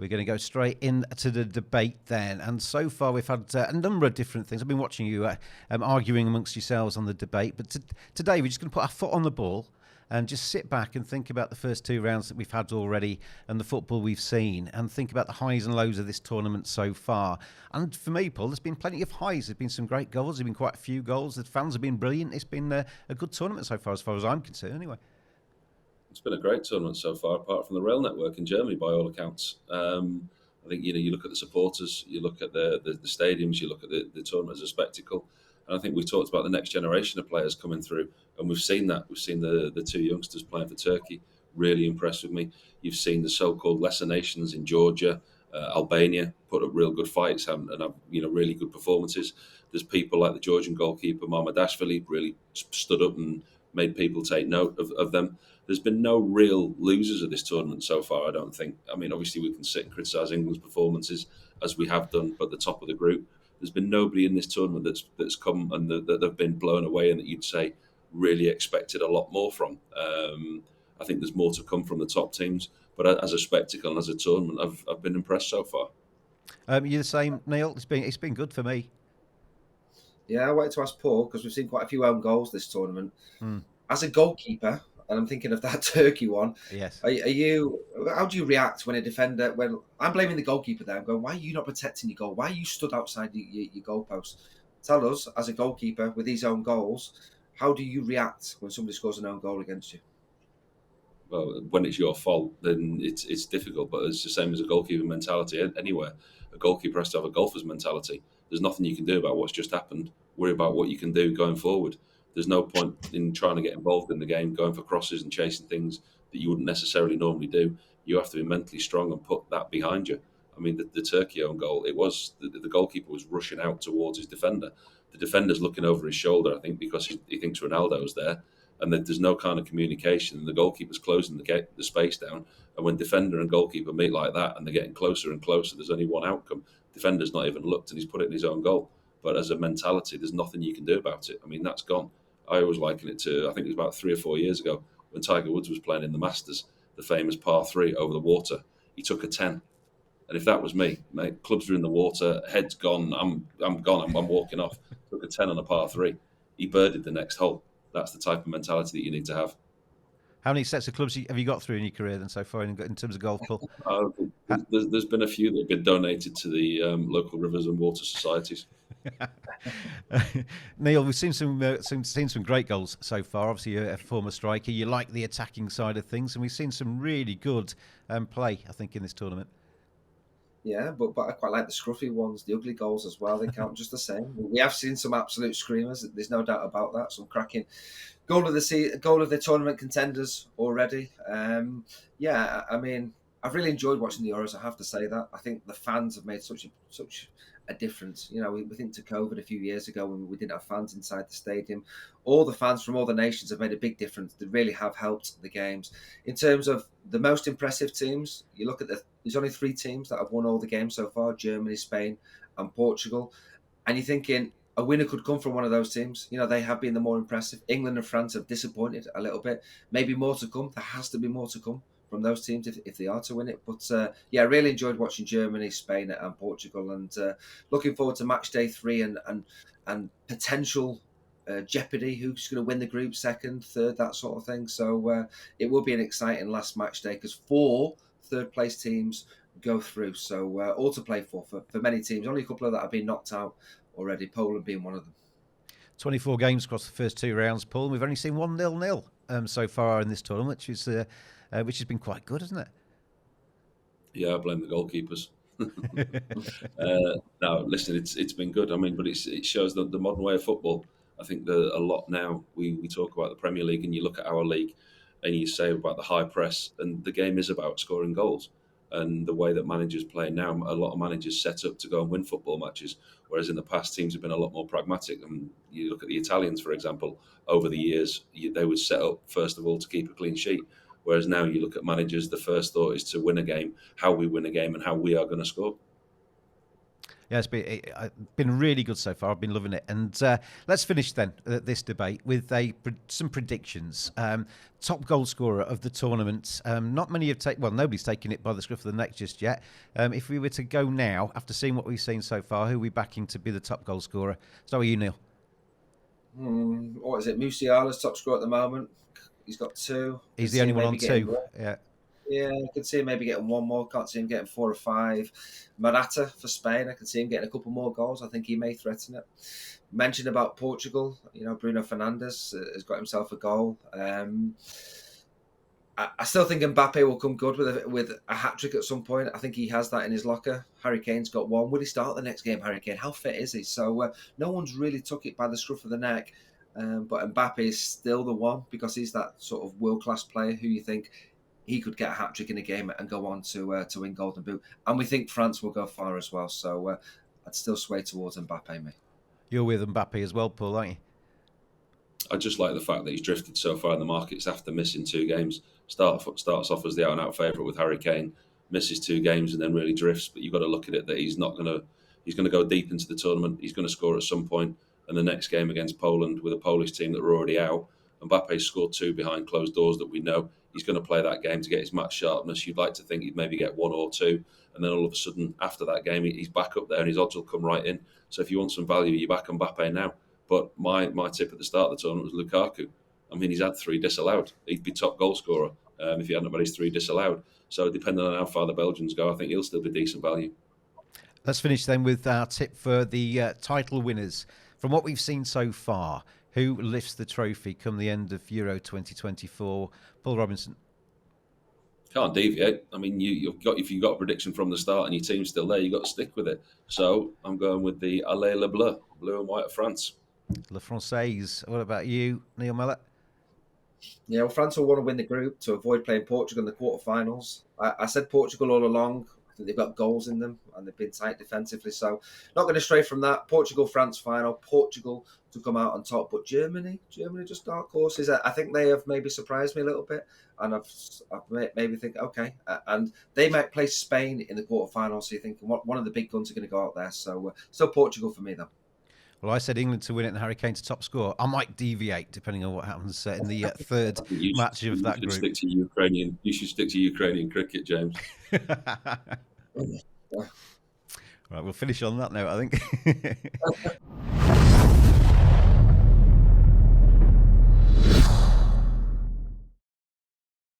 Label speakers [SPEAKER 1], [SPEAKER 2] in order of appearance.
[SPEAKER 1] We're going to go straight into the debate then. And so far, we've had a number of different things. I've been watching you arguing amongst yourselves on the debate. But today, we're just going to put our foot on the ball and just sit back and think about the first 2 rounds that we've had already and the football we've seen, and think about the highs and lows of this tournament so far. And for me, Paul, there's been plenty of highs. There's been some great goals. There's been quite a few goals. The fans have been brilliant. It's been a good tournament so far as I'm concerned, anyway.
[SPEAKER 2] It's been a great tournament so far, apart from the rail network in Germany, by all accounts. I think you look at the supporters, you look at the stadiums, you look at the tournament as a spectacle, and I think we've talked about the next generation of players coming through, and we've seen that. We've seen the 2 youngsters playing for Turkey, really impressed with me. You've seen the so-called lesser nations in Georgia, Albania put up real good fights and have really good performances. There's people like the Georgian goalkeeper Mamardashvili really stood up and made people take note of them. There's been no real losers of this tournament so far, I don't think. I mean, obviously we can sit and criticise England's performances as we have done, but the top of the group, there's been nobody in this tournament that's come and that they've been blown away and that you'd say really expected a lot more from. I think there's more to come from the top teams, but as a spectacle and as a tournament, I've been impressed so far.
[SPEAKER 1] You're the same, Neil? It's been good for me.
[SPEAKER 3] Yeah, I wanted to ask Paul, because we've seen quite a few own goals this tournament. As a goalkeeper, and I'm thinking of that Turkey one.
[SPEAKER 1] Yes.
[SPEAKER 3] How do you react when a defender? When I'm blaming the goalkeeper there, I'm going, why are you not protecting your goal? Why are you stood outside your goalpost? Tell us, as a goalkeeper with these own goals, how do you react when somebody scores an own goal against you?
[SPEAKER 2] Well, when it's your fault, then it's difficult. But it's the same as a goalkeeper mentality anywhere. A goalkeeper has to have a golfer's mentality. There's nothing you can do about what's just happened. Worry about what you can do going forward. There's no point in trying to get involved in the game, going for crosses and chasing things that you wouldn't necessarily normally do. You have to be mentally strong and put that behind you. I mean, the Turkey own goal, it was the goalkeeper was rushing out towards his defender. The defender's looking over his shoulder, I think, because he thinks Ronaldo's there, and there's no kind of communication. And the goalkeeper's closing the space down. And when defender and goalkeeper meet like that, and they're getting closer and closer, there's only one outcome. Defender's not even looked, and he's put it in his own goal. But as a mentality, there's nothing you can do about it. I mean, that's gone. I always liken it to, I think it was about 3 or 4 years ago when Tiger Woods was playing in the Masters, the famous par 3 over the water. He took a 10. And if that was me, mate, clubs are in the water, head's gone, I'm gone, I'm walking off. Took a 10 on a par 3. He birdied the next hole. That's the type of mentality that you need to have.
[SPEAKER 1] How many sets of clubs have you got through in your career then so far in terms of golf, Paul?
[SPEAKER 2] There's been a few that have been donated to the local rivers and water societies.
[SPEAKER 1] Neil, we've seen some great goals so far. Obviously, you're a former striker. You like the attacking side of things, and we've seen some really good play, I think, in this tournament.
[SPEAKER 3] Yeah, but I quite like the scruffy ones, the ugly goals as well. They count just the same. We have seen some absolute screamers. There's no doubt about that. Some cracking goal of the tournament contenders already. Yeah, I mean, I've really enjoyed watching the Euros. I have to say that. I think the fans have made such a difference. You know, we think to COVID a few years ago when we didn't have fans inside the stadium. All the fans from all the nations have made a big difference. They really have helped the games. In terms of the most impressive teams, you look at there's only 3 teams that have won all the games so far: Germany, Spain, and Portugal. And you're thinking a winner could come from one of those teams. You know, they have been the more impressive. England and France have disappointed a little bit. Maybe more to come. There has to be more to come from those teams if they are to win it. But yeah, I really enjoyed watching Germany, Spain, and Portugal, and looking forward to match day 3 and potential jeopardy. Who's going to win the group, second, third, that sort of thing. So it will be an exciting last match day because 4 third-place teams go through. So all to play for many teams. Only a couple of that have been knocked out already, Poland being one of them. 24
[SPEAKER 1] games across the first 2 rounds, Paul, and we've only seen 1-0 so far in this tournament, which has been quite good, hasn't it?
[SPEAKER 2] Yeah, I blame the goalkeepers. No, listen, it's been good. I mean, but it shows the modern way of football. I think that a lot now, we talk about the Premier League and you look at our league and you say about the high press, and the game is about scoring goals. And the way that managers play now, a lot of managers set up to go and win football matches, whereas in the past teams have been a lot more pragmatic. And you look at the Italians, for example, over the years, they would set up, first of all, to keep a clean sheet. Whereas now you look at managers, the first thought is to win a game, how we win a game and how we are going to score.
[SPEAKER 1] Yeah, it's been really good so far. I've been loving it. And let's finish then this debate with some predictions. Top goal scorer of the tournament. Not many have taken. Well, nobody's taken it by the scruff of the neck just yet. If we were to go now, after seeing what we've seen so far, who are we backing to be the top goal scorer? So, are you, Neil?
[SPEAKER 3] What is it? Musiala's top scorer at the moment. He's got 2.
[SPEAKER 1] He's the only one on 2. Yeah.
[SPEAKER 3] Yeah, I could see him maybe getting 1 more. Can't see him getting 4 or 5. Morata for Spain, I can see him getting a couple more goals. I think he may threaten it. Mentioned about Portugal, Bruno Fernandes has got himself a goal. I still think Mbappe will come good with a hat-trick at some point. I think he has that in his locker. Harry Kane's got 1. Will he start the next game, Harry Kane? How fit is he? So no one's really took it by the scruff of the neck. But Mbappe is still the one because he's that sort of world-class player who you think he could get a hat-trick in a game and go on to win Golden Boot. And we think France will go far as well. So I'd still sway towards Mbappe, mate.
[SPEAKER 1] You're with Mbappe as well, Paul, aren't you?
[SPEAKER 2] I just like the fact that he's drifted so far in the markets after missing 2 games. Starts off as the out-and-out favourite with Harry Kane, misses 2 games and then really drifts. But you've got to look at it that he's going to go deep into the tournament. He's going to score at some point. And the next game against Poland with a Polish team that were already out, Mbappe scored 2 behind closed doors that we know. He's going to play that game to get his match sharpness. You'd like to think he'd maybe get 1 or 2. And then all of a sudden, after that game, he's back up there and his odds will come right in. So if you want some value, you back Mbappe now. But my tip at the start of the tournament was Lukaku. I mean, he's had 3 disallowed. He'd be top goal scorer if he hadn't had his 3 disallowed. So depending on how far the Belgians go, I think he'll still be decent value.
[SPEAKER 1] Let's finish then with our tip for the title winners. From what we've seen so far, who lifts the trophy come the end of Euro 2024? Paul Robinson.
[SPEAKER 2] Can't deviate. I mean, if you've got a prediction from the start and your team's still there, you've got to stick with it. So I'm going with the Allez le Bleu, blue and white of France.
[SPEAKER 1] Le Française. What about you, Neil Mellor?
[SPEAKER 3] Yeah, well, France will want to win the group to avoid playing Portugal in the quarterfinals. I said Portugal all along. I think they've got goals in them and they've been tight defensively. So not going to stray from that. Portugal-France final. Portugal to come out on top. But Germany just dark horses. I think they have maybe surprised me a little bit. And I've maybe think, okay. And they might play Spain in the quarterfinals. So you're thinking one of the big guns are going to go out there. So still Portugal for me, though.
[SPEAKER 1] Well, I said England to win it and Harry Kane to top score. I might deviate depending on what happens in the third match of that group.
[SPEAKER 2] You should stick to Ukrainian cricket, James.
[SPEAKER 1] Right, we'll finish on that note, I think.